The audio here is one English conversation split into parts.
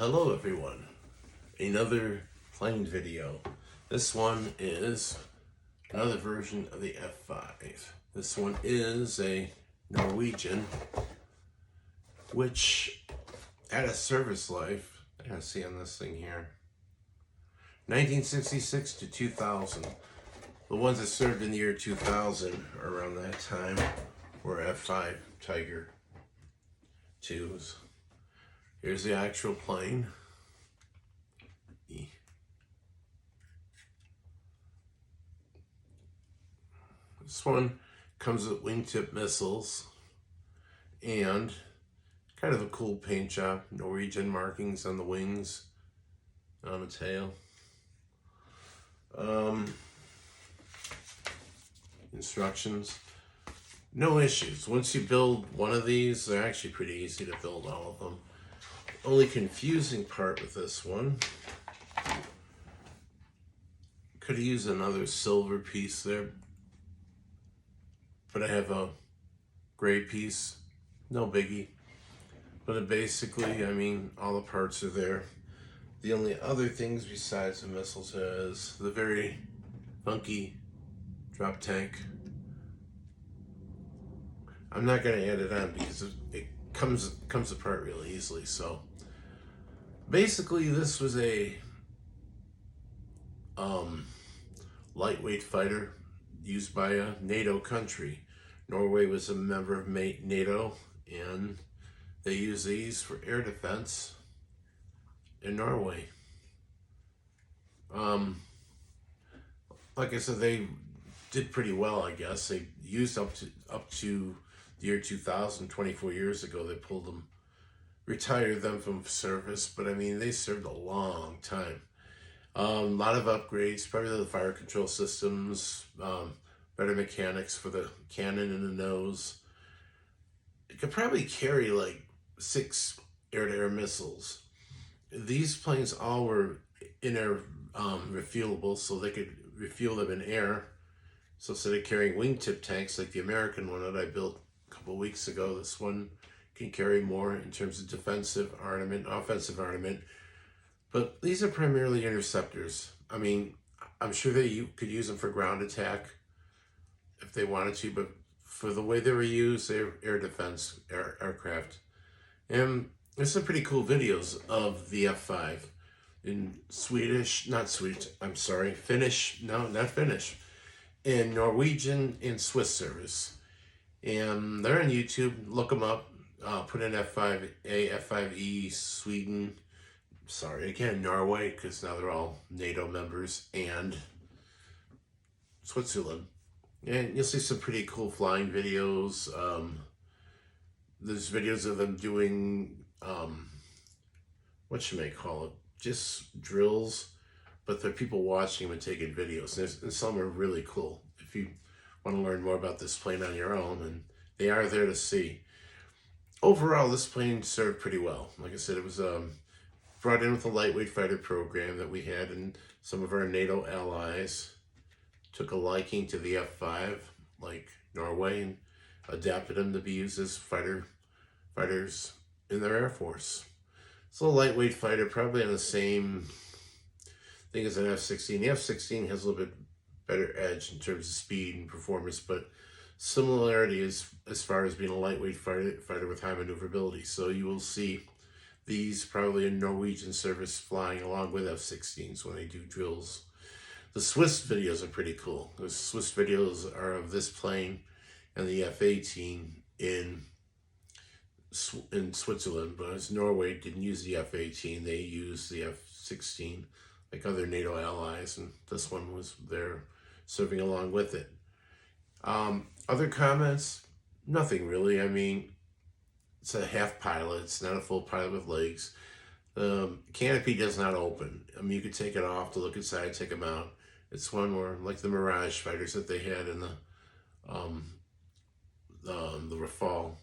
Hello everyone, another plane video. This one is another version of the F5. This one is a Norwegian, which had a service life, I gotta see on this thing here, 1966 to 2000. The ones that served in the year 2000, around that time, were F5 Tiger 2s. Here's the actual plane. This one comes with wingtip missiles and kind of a cool paint job. Norwegian markings on the wings, on the tail. Instructions. No issues. Once you build one of these, they're actually pretty easy to build, all of them. Only confusing part with this one, could have used another silver piece there, but I have a gray piece, no biggie. But it basically, I mean, all the parts are there. The only other things besides the missiles is the very funky drop tank. I'm not going to add it on because it comes apart really easily. So basically, this was a lightweight fighter used by a NATO country. Norway was a member of NATO, and they use these for air defense in Norway. Like I said, they did pretty well, I guess. They used up to the year 2000, 24 years ago. They pulled them, retired them from service, but I mean, they served a long time. A lot of upgrades, probably the fire control systems, better mechanics for the cannon in the nose. It could probably carry like 6 air-to-air missiles. These planes all were in-air refuelable, so they could refuel them in air. So instead of carrying wingtip tanks like the American one that I built a couple weeks ago, this one can carry more in terms of defensive armament, offensive armament. But these are primarily interceptors. I mean, I'm sure you could use them for ground attack if they wanted to, but for the way they were used, they're air defense aircraft. And there's some pretty cool videos of the F5 in Finnish, no, not Finnish, in Norwegian and Swiss service. And they're on YouTube, look them up, put in F5A, F5E, Sweden, Norway, because now they're all NATO members, and Switzerland. And you'll see some pretty cool flying videos. There's videos of them doing, what should I call it? Just drills, but there are people watching them and taking videos. And some are really cool if you want to learn more about this plane on your own, and they are there to see. Overall, this plane served pretty well. Like I said, it was brought in with a lightweight fighter program that we had, and some of our NATO allies took a liking to the F5, like Norway, and adapted them to be used as fighters in their Air Force. It's a lightweight fighter, probably on the same thing as an F-16. The F-16 has a little bit better edge in terms of speed and performance, but similarity is as far as being a lightweight fighter with high maneuverability. So you will see these probably in Norwegian service flying along with F-16s when they do drills. The Swiss videos are pretty cool. The Swiss videos are of this plane and the F-18 in Switzerland, but as Norway didn't use the F-18, they used the F-16 like other NATO allies, and this one was there serving along with it. Other comments? Nothing really. I mean, it's a half pilot. It's not a full pilot with legs. The canopy does not open. I mean, you could take it off to look inside, take them out. It's one where, like the Mirage fighters that they had in the Rafale,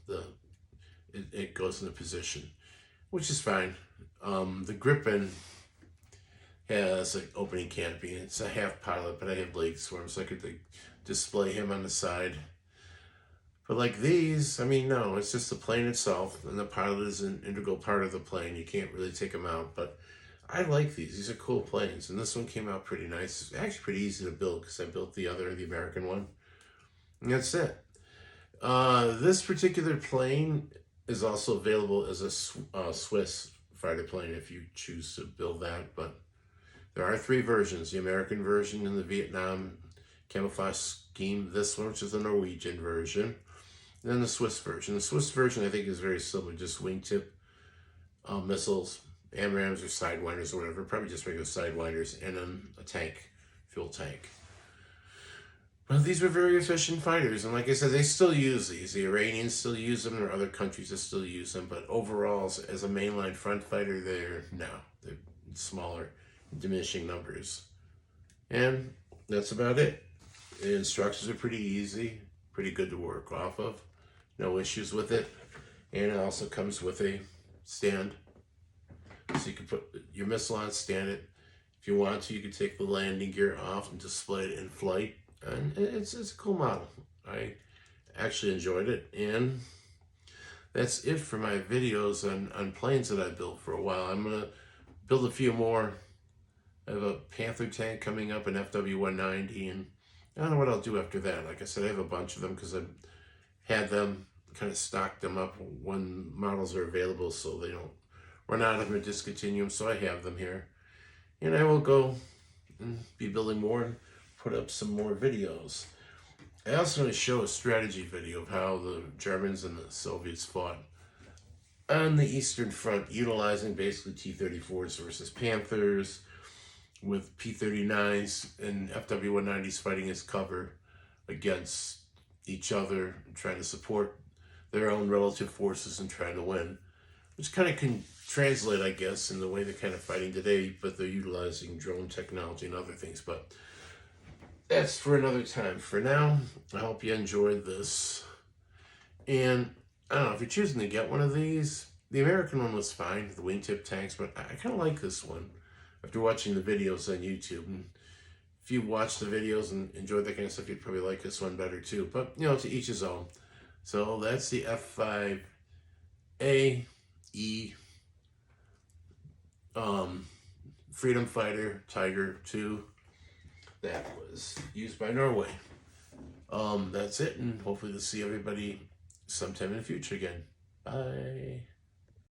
it goes into position, which is fine. The Gripen has an opening canopy. It's a half pilot, but I have legs for him, so I could display him on the side. But like these, I mean, no, it's just the plane itself, and the pilot is an integral part of the plane. You can't really take them out, but I like these. These are cool planes, and this one came out pretty nice. It's actually pretty easy to build because I built the American one. And that's it. This particular plane is also available as a Swiss fighter plane if you choose to build that, but there are 3 versions: the American version and the Vietnam camouflage scheme, this one, which is the Norwegian version, and then the Swiss version. The Swiss version, I think, is very similar, just wingtip missiles, AMRAAMs or Sidewinders or whatever, probably just regular Sidewinders, and then a tank, fuel tank. Well, these were very efficient fighters, and like I said, they still use these. The Iranians still use them, there are other countries that still use them, but overall, as a mainline front fighter, they're smaller, diminishing numbers. And that's about it. The instructions are pretty easy, pretty good to work off of. No issues with it. And it also comes with a stand. So you can put your missile on, stand it. If you want to, you can take the landing gear off and display it in flight. And it's a cool model. I actually enjoyed it. And that's it for my videos on planes that I built for a while. I'm going to build a few more. I have a Panther tank coming up, an FW-190, and I don't know what I'll do after that. Like I said, I have a bunch of them because I've had them, kind of stocked them up when models are available so they don't run out of them or discontinue them, so I have them here. And I will go and be building more and put up some more videos. I also want to show a strategy video of how the Germans and the Soviets fought on the Eastern Front, utilizing basically T-34s versus Panthers, with P-39s and FW-190s fighting as cover against each other, trying to support their own relative forces and trying to win. Which kind of can translate, I guess, in the way they're kind of fighting today, but they're utilizing drone technology and other things. But that's for another time. For now, I hope you enjoyed this. And I don't know, if you're choosing to get one of these, the American one was fine, the wingtip tanks, but I kind of like this one after watching the videos on YouTube. And if you watch the videos and enjoy that kind of stuff, you'd probably like this one better too. But, you know, to each his own. So that's the F5A Freedom Fighter Tiger 2 that was used by Norway. That's it, and hopefully to see everybody sometime in the future again. Bye.